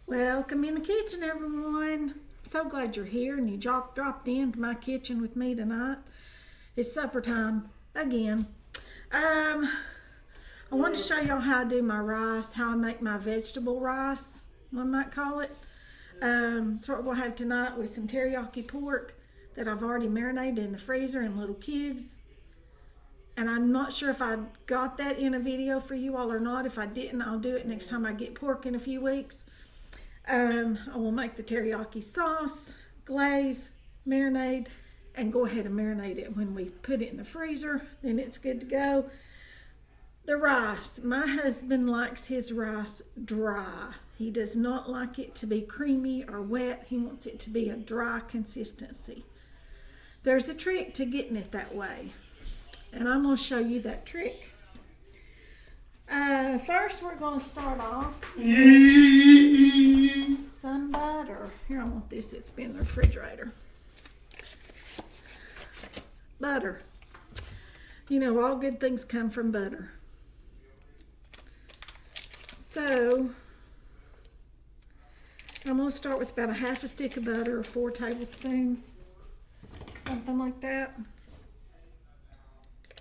Welcome in the kitchen, everyone. So glad you're here and you dropped into my kitchen with me tonight. It's supper time again. I wanted to show y'all how I do my rice, how I make my vegetable rice, one might call it. That's what we'll have tonight with some teriyaki pork that I've already marinated in the freezer in little cubes. And I'm not sure if I got that in a video for you all or not. If I didn't, I'll do it next time I get pork in a few weeks. I will make the teriyaki sauce, glaze, marinade, and go ahead and marinate it when we put it in the freezer. Then it's good to go. The rice. My husband likes his rice dry. He does not like it to be creamy or wet. He wants it to be a dry consistency. There's a trick to getting it that way, and I'm going to show you that trick. First, we're going to start off with some butter. Here, I want this. It's been in the refrigerator. Butter. You know, all good things come from butter. So, I'm going to start with about a half a stick of butter or 4 tablespoons. Something like that.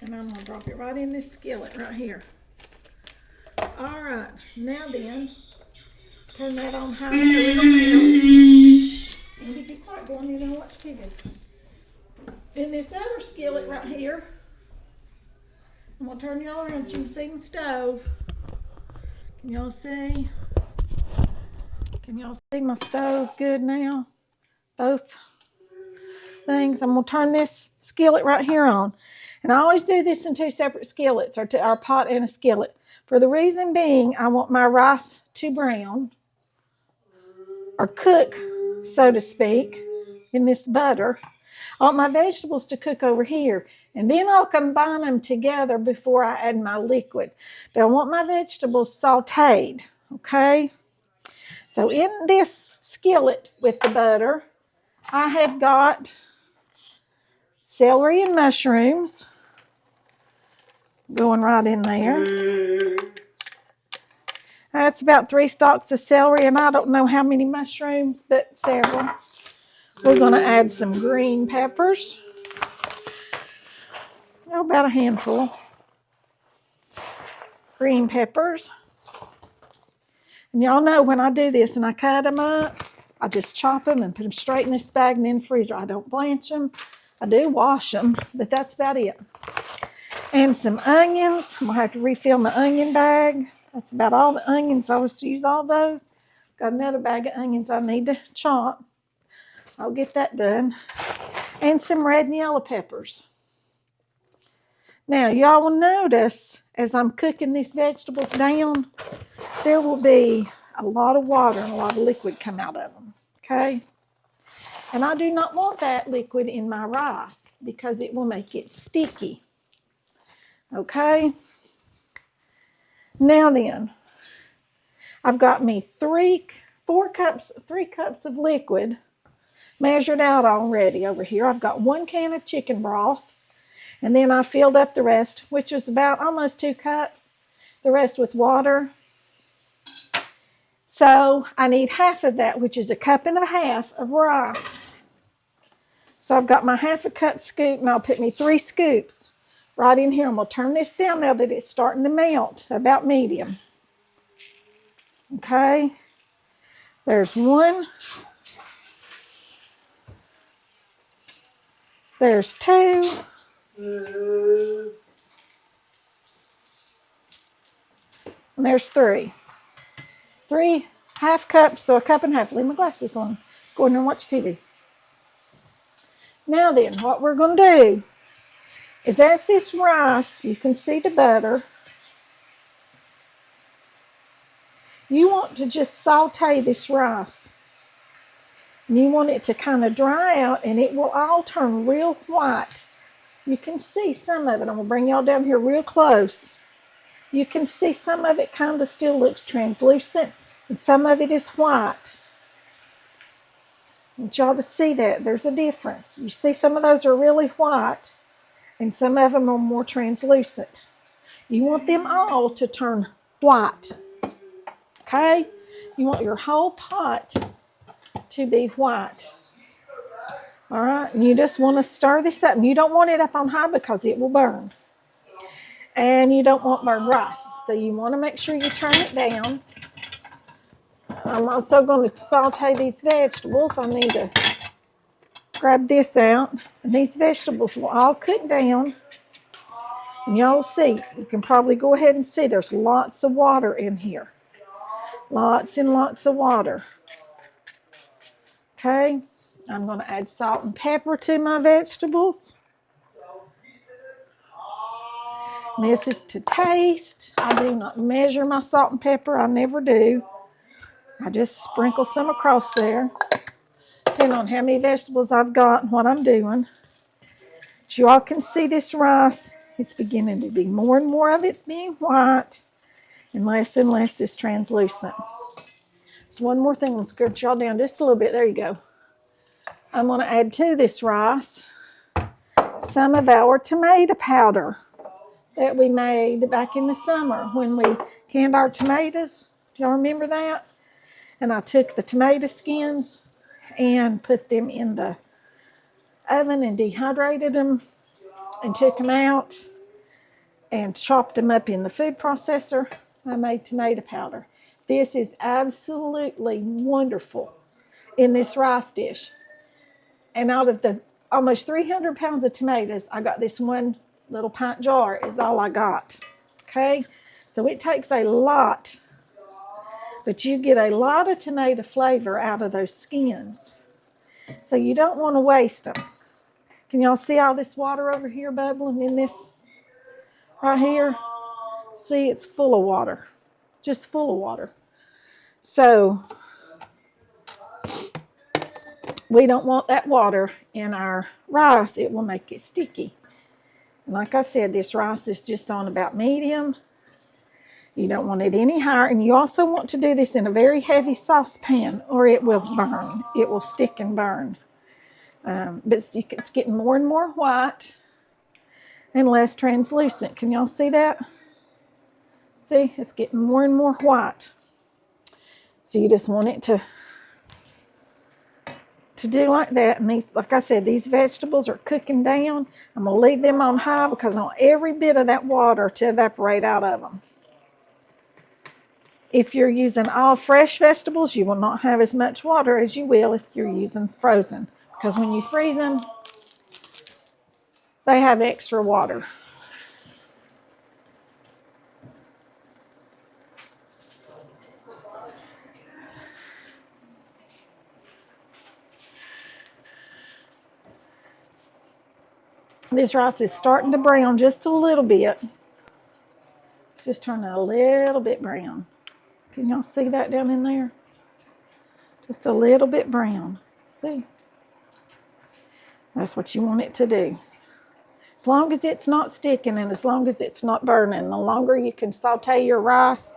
And I'm going to drop it right in this skillet right here. All right, now then, turn that on high so it'll melt. And you be quiet, boy, you don't watch TV. In this other skillet right here, I'm going to turn y'all around so you can see the stove. Can y'all see? Can y'all see my stove good now? Both things. I'm going to turn this skillet right here on. And I always do this in 2 separate skillets, or a pot and a skillet. For the reason being, I want my rice to brown, or cook, so to speak, in this butter. I want my vegetables to cook over here. And then I'll combine them together before I add my liquid. But I want my vegetables sauteed, okay? So in this skillet with the butter, I have got celery and mushrooms going right in there. That's about 3 stalks of celery, and I don't know how many mushrooms, but several. We're going to add some green peppers. Oh, about a handful. Green peppers. And y'all know when I do this and I cut them up, I just chop them and put them straight in this bag and in the freezer. I don't blanch them. I do wash them, but that's about it. And some onions. I'm going to have to refill my onion bag. That's about all the onions. I was to use all those. Got another bag of onions I need to chop. I'll get that done. And some red and yellow peppers. Now, y'all will notice as I'm cooking these vegetables down, there will be a lot of water and a lot of liquid come out of them. Okay? And I do not want that liquid in my rice because it will make it sticky. Okay? Now then, I've got me 3 cups of liquid measured out already over here. I've got 1 can of chicken broth, and then I filled up the rest, which was about almost 2 cups, the rest with water. So I need half of that, which is 1.5 cups of rice. So I've got my 1/2 cup scoop, and I'll put me 3 scoops right in here. I'm going to turn this down now that it's starting to melt, about medium. Okay, there's 1. There's 2. And there's 3. 3 1/2 cups, so 1.5 cups. Leave my glasses on. Go in there and watch TV. Now then, what we're going to do is as this rice, you can see the butter. You want to just saute this rice. And you want it to kind of dry out, and it will all turn real white. You can see some of it. I'm going to bring y'all down here real close. You can see some of it kind of still looks translucent, and some of it is white. I want y'all to see that. There's a difference. You see some of those are really white, and some of them are more translucent. You want them all to turn white. Okay? You want your whole pot to be white. All right, and you just want to stir this up. And you don't want it up on high because it will burn. And you don't want burned rice. So you want to make sure you turn it down. I'm also going to saute these vegetables. I need to grab this out. And these vegetables will all cook down. And y'all see, you can probably go ahead and see there's lots of water in here. Lots and lots of water. Okay, I'm going to add salt and pepper to my vegetables. This is to taste. I do not measure my salt and pepper. I never do. I just sprinkle some across there, depending on how many vegetables I've got and what I'm doing. But you all can see this rice. It's beginning to be more and more of it being white and less is translucent. There's one more thing. I'm going to scratch y'all down just a little bit. There you go. I'm going to add to this rice some of our tomato powder that we made back in the summer when we canned our tomatoes. Do y'all remember that? And I took the tomato skins and put them in the oven and dehydrated them and took them out and chopped them up in the food processor. I made tomato powder. This is absolutely wonderful in this rice dish. And out of the almost 300 pounds of tomatoes, I got this one little pint jar is all I got. Okay, so it takes a lot, but you get a lot of tomato flavor out of those skins. So you don't want to waste them. Can y'all see all this water over here bubbling in this right here? See, it's full of water, just full of water. So we don't want that water in our rice. It will make it sticky. Like I said, this rice is just on about medium. You don't want it any higher. And you also want to do this in a very heavy saucepan or it will burn. It will stick and burn. But it's getting more and more white and less translucent. Can y'all see that? See, it's getting more and more white. So you just want it to do like that. And these, like I said, these vegetables are cooking down. I'm going to leave them on high because I want every bit of that water to evaporate out of them. If you're using all fresh vegetables, you will not have as much water as you will if you're using frozen. Because when you freeze them, they have extra water. This rice is starting to brown just a little bit. It's just turning a little bit brown. Can y'all see that down in there? Just a little bit brown. See? That's what you want it to do. As long as it's not sticking and as long as it's not burning, the longer you can saute your rice,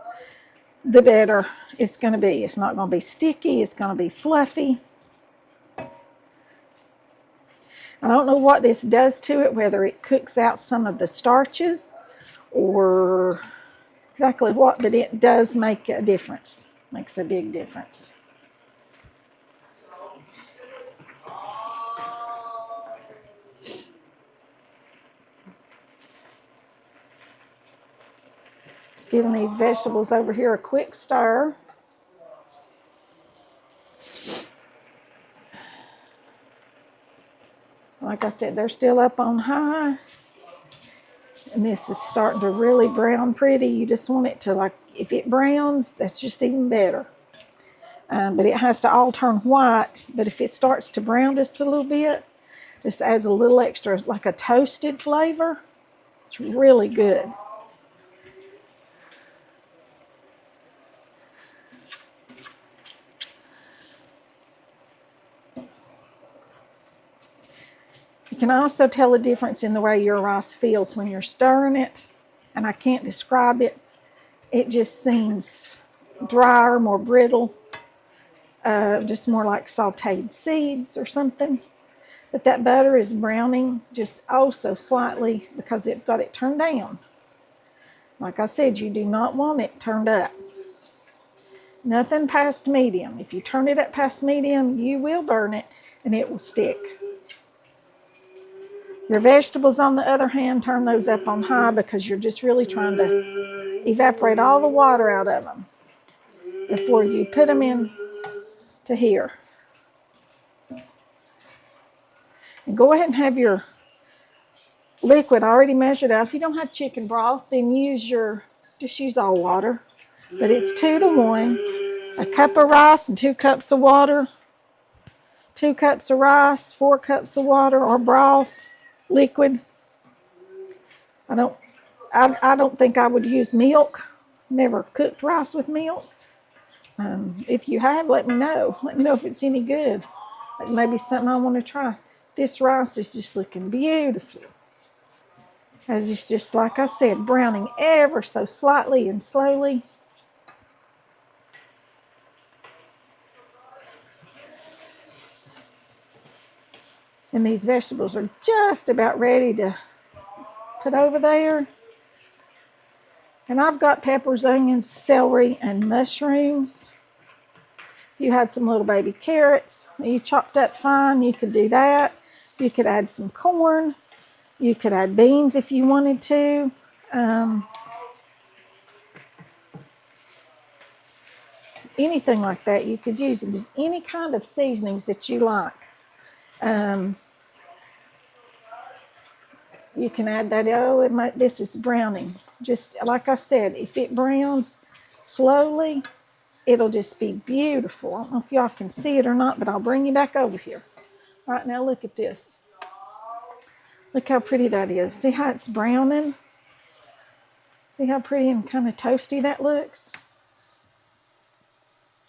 the better it's going to be. It's not going to be sticky. It's going to be fluffy. I don't know what this does to it, whether it cooks out some of the starches or exactly what, but it does make a difference. Makes a big difference. Just giving these vegetables over here a quick stir. Like I said, they're still up on high. And this is starting to really brown pretty. You just want it to, like, if it browns, that's just even better. But it has to all turn white. But if it starts to brown just a little bit, this adds a little extra, like a toasted flavor. It's really good. You can also tell a difference in the way your rice feels when you're stirring it. And I can't describe it. It just seems drier, more brittle. Just more like sauteed seeds or something. But that butter is browning just oh so slightly because it got it turned down. Like I said, you do not want it turned up. Nothing past medium. If you turn it up past medium, you will burn it and it will stick. Your vegetables, on the other hand, turn those up on high because you're just really trying to evaporate all the water out of them before you put them in to here. And go ahead and have your liquid already measured out. If you don't have chicken broth, then just use all water. But it's 2 to 1. A cup of rice and 2 cups of water. 2 cups of rice, 4 cups of water or broth, liquid. I don't think I would use milk. Never cooked rice with milk. If you have, let me know. Let me know if it's any good. Like maybe something I want to try. This rice is just looking beautiful. As it's just, like I said, browning ever so slightly and slowly. And these vegetables are just about ready to put over there. And I've got peppers, onions, celery, and mushrooms. If you had some little baby carrots that you chopped up fine, you could do that. You could add some corn. You could add beans if you wanted to. Anything like that you could use. And just any kind of seasonings that you like. You can add that. Oh, this is browning. Just like I said, if it browns slowly, it'll just be beautiful. I don't know if y'all can see it or not, but I'll bring you back over here. All right, now look at this. Look how pretty that is. See how it's browning? See how pretty and kind of toasty that looks?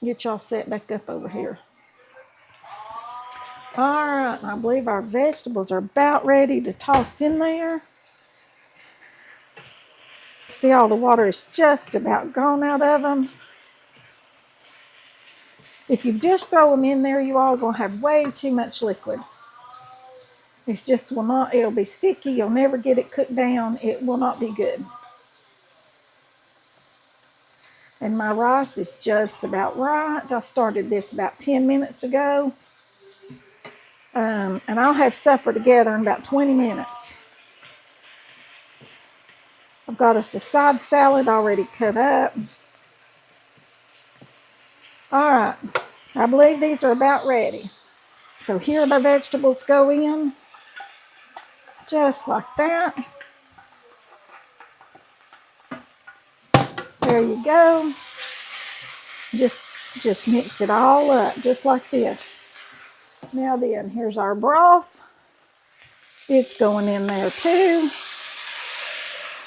Get y'all set back up over here. All right, I believe our vegetables are about ready to toss in there. See, all the water is just about gone out of them. If you just throw them in there, you all are going to have way too much liquid. It's just will not, it'll be sticky. You'll never get it cooked down. It will not be good. And my rice is just about right. I started this about 10 minutes ago. And I'll have supper together in about 20 minutes. I've got us a side salad already cut up. All right. I believe these are about ready. So here the vegetables go in. Just like that. There you go. Just mix it all up, just like this. Now then, here's our broth. It's going in there too.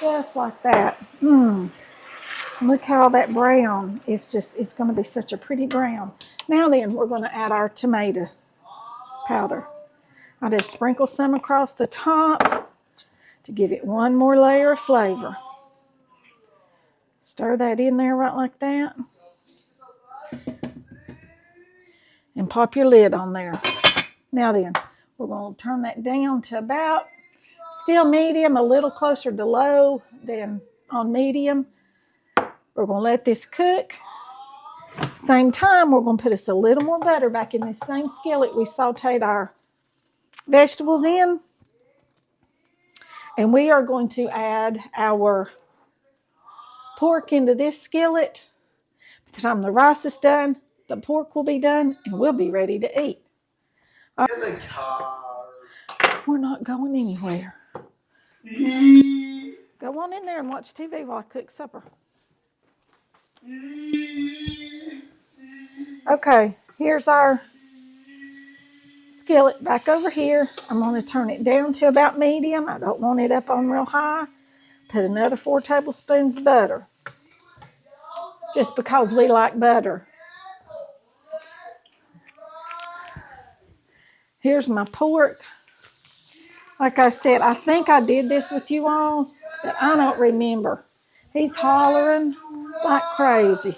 Just like that. Look how that brown, it's going to be such a pretty brown. Now then, we're going to add our tomato powder. I just sprinkle some across the top to give it one more layer of flavor. Stir that in there right like that. And pop your lid on there. Now then, we're going to turn that down to about, still medium, a little closer to low than on medium. We're going to let this cook. Same time, we're going to put us a little more butter back in this same skillet we sauteed our vegetables in. And we are going to add our pork into this skillet. By the time the rice is done, the pork will be done, and we'll be ready to eat. In the car. We're not going anywhere. Go on in there and watch TV while I cook supper. Okay, here's our skillet back over here. I'm going to turn it down to about medium. I don't want it up on real high. Put another 4 tablespoons of butter. Just because we like butter. Here's my pork. Like I said, I think I did this with you all, but I don't remember. He's hollering like crazy.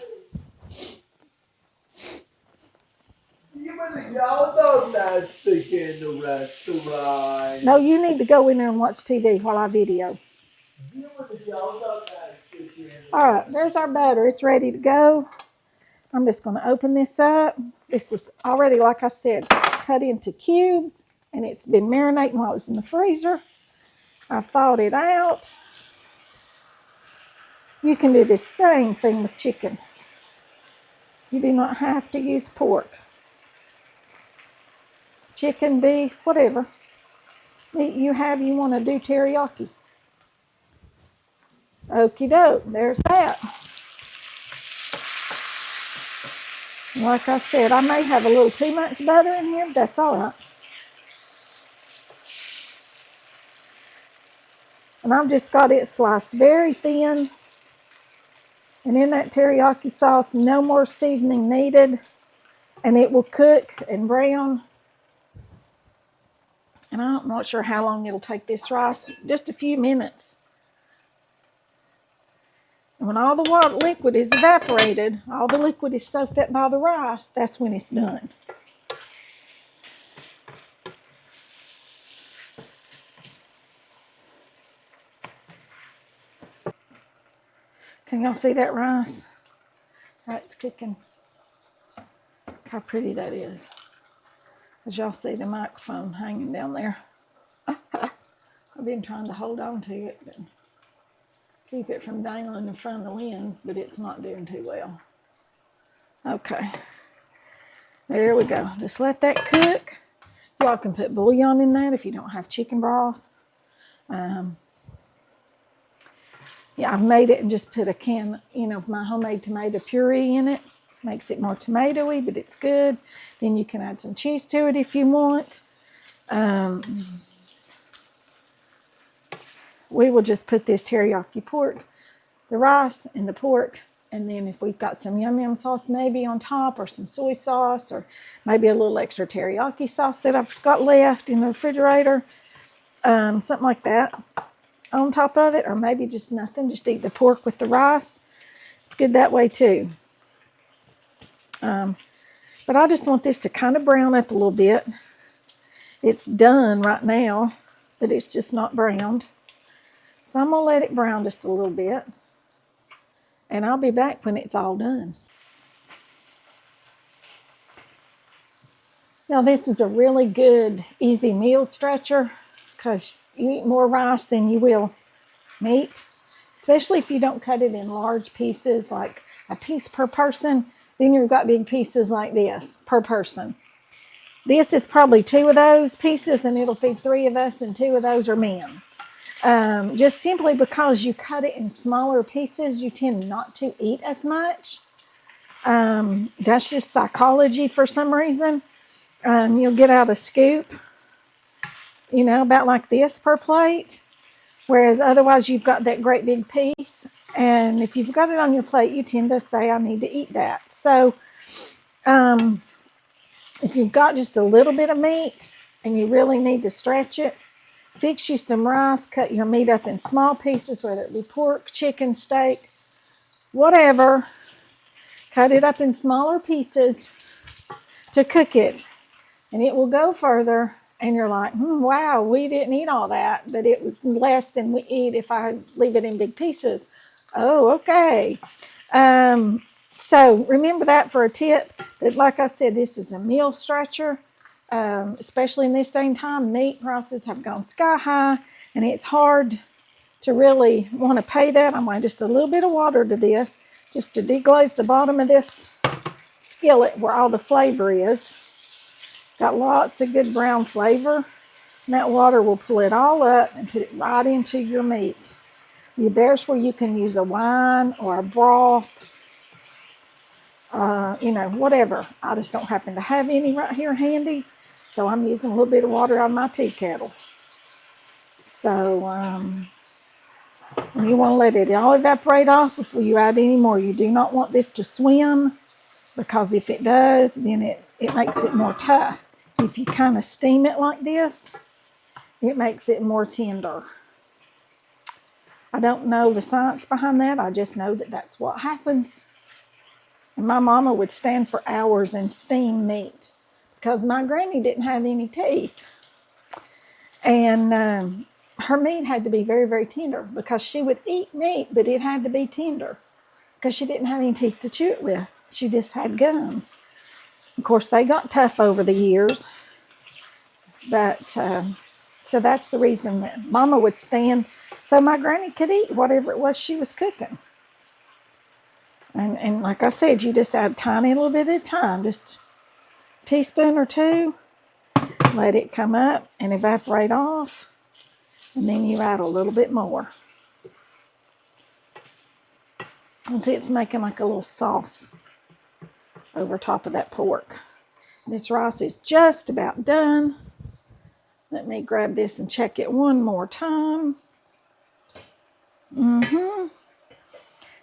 No, you need to go in there and watch TV while I video. All right, there's our butter. It's ready to go. I'm just going to open this up. This is already, like I said, cut into cubes, and it's been marinating while it was in the freezer. I've thawed it out. You can do the same thing with chicken. You do not have to use pork. Chicken, beef, whatever meat you have you want to do teriyaki. Okie doke, there's that. Like I said, I may have a little too much butter in here, but that's all right. And I've just got it sliced very thin. And in that teriyaki sauce, no more seasoning needed. And it will cook and brown. And I'm not sure how long it'll take this rice. Just a few minutes. And when all the water liquid is evaporated, all the liquid is soaked up by the rice, that's when it's done. Can y'all see that rice? How it's cooking. Look how pretty that is. As y'all see the microphone hanging down there. I've been trying to hold on to it, but keep it from dangling in front of the lens, but it's not doing too well. Okay. There we go. Just let that cook. Y'all can put bouillon in that if you don't have chicken broth. Yeah, I've made it and just put a can, of my homemade tomato puree in it. Makes it more tomatoey, but it's good. Then you can add some cheese to it if you want. We will just put this teriyaki pork, the rice and the pork, and then if we've got some yum yum sauce maybe on top, or some soy sauce, or maybe a little extra teriyaki sauce that I've got left in the refrigerator, something like that on top of it, or maybe just nothing, just eat the pork with the rice. It's good that way too. But I just want this to kind of brown up a little bit. It's done right now, but it's just not browned. So I'm going to let it brown just a little bit. And I'll be back when it's all done. Now this is a really good, easy meal stretcher, because you eat more rice than you will meat. Especially if you don't cut it in large pieces, like a piece per person. Then you've got big pieces like this per person. This is probably 2 of those pieces, and it'll feed 3 of us, and 2 of those are men. Just simply because you cut it in smaller pieces, you tend not to eat as much. That's just psychology for some reason. You'll get out a scoop, about like this per plate. Whereas otherwise you've got that great big piece. And if you've got it on your plate, you tend to say, I need to eat that. So if you've got just a little bit of meat and you really need to stretch it, fix you some rice, cut your meat up in small pieces, whether it be pork, chicken, steak, whatever. Cut it up in smaller pieces to cook it. And it will go further. And you're like, wow, we didn't eat all that, but it was less than we eat if I leave it in big pieces. Oh, okay. So remember that for a tip. That, like I said, this is a meal stretcher, especially in this day and time. Meat prices have gone sky high, and it's hard to really want to pay that. I'm going to just a little bit of water to this, just to deglaze the bottom of this skillet where all the flavor is. Got lots of good brown flavor. And that water will pull it all up and put it right into your meat. There's where you can use a wine or a broth, whatever. I just don't happen to have any right here handy. So I'm using a little bit of water out of my tea kettle. So you want to let it all evaporate off before you add any more. You do not want this to swim, because if it does, then it makes it more tough. If you kind of steam it like this, it makes it more tender. I don't know the science behind that. I just know that that's what happens. And my mama would stand for hours and steam meat because my granny didn't have any teeth. And her meat had to be very, very tender because she would eat meat, but it had to be tender because she didn't have any teeth to chew it with. She just had gums. Of course, they got tough over the years. But, so that's the reason that Mama would stand so my granny could eat whatever it was she was cooking. And like I said, you just add a tiny little bit at a time, just a teaspoon or two. Let it come up and evaporate off. And then you add a little bit more. And see, it's making like a little sauce over top of that pork. This rice is just about done. Let me grab this and check it one more time.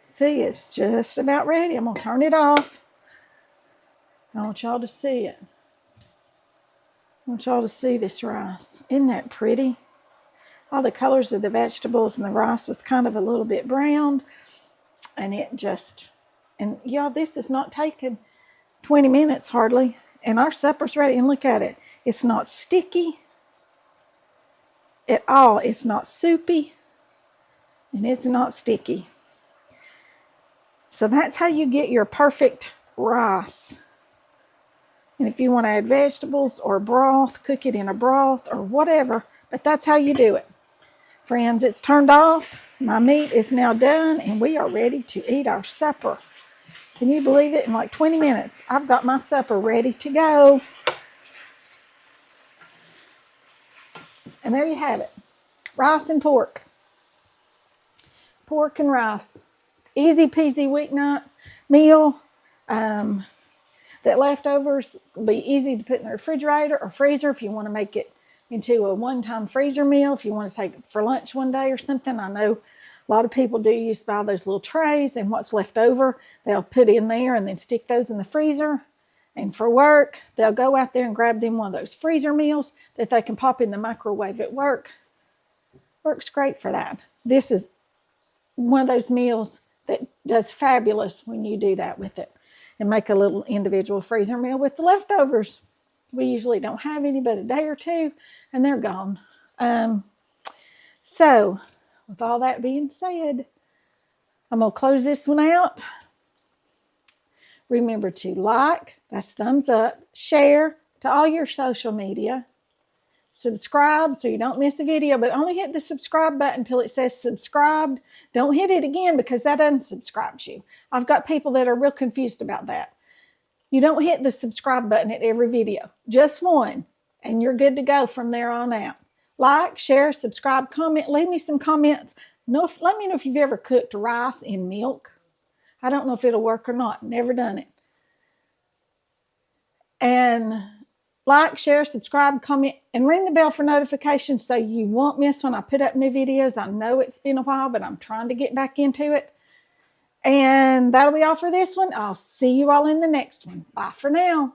See, it's just about ready. I'm going to turn it off. I want y'all to see it. I want y'all to see this rice. Isn't that pretty? All the colors of the vegetables and the rice was kind of a little bit browned. And it just, and y'all, this is not taking 20 minutes hardly. And our supper's ready. And look at it. It's not sticky at all. It's not soupy. And it's not sticky. So that's how you get your perfect rice. And if you want to add vegetables or broth, cook it in a broth or whatever. But that's how you do it. Friends, it's turned off. My meat is now done. And we are ready to eat our supper. Can you believe it? In like 20 minutes, I've got my supper ready to go. And there you have it. Rice and pork. Pork and rice. Easy peasy weeknight meal. That leftovers will be easy to put in the refrigerator or freezer if you want to make it into a one-time freezer meal. If you want to take it for lunch one day or something. I know a lot of people do use to buy those little trays, and what's left over, they'll put in there and then stick those in the freezer. And for work, they'll go out there and grab them one of those freezer meals that they can pop in the microwave at work. Works great for that. This is one of those meals that does fabulous when you do that with it. And make a little individual freezer meal with the leftovers. We usually don't have any but a day or two, and they're gone. So, with all that being said, I'm going to close this one out. Remember to like, that's thumbs up, share to all your social media. Subscribe so you don't miss a video, but only hit the subscribe button until it says subscribed. Don't hit it again because that unsubscribes you. I've got people that are real confused about that. You don't hit the subscribe button at every video, just one, and you're good to go from there on out. Like, share, subscribe, comment, leave me some comments. Let me know if you've ever cooked rice in milk. I don't know if it'll work or not. Never done it. And like, share, subscribe, comment, and ring the bell for notifications so you won't miss when I put up new videos. I know it's been a while, but I'm trying to get back into it. And that'll be all for this one. I'll see you all in the next one. Bye for now.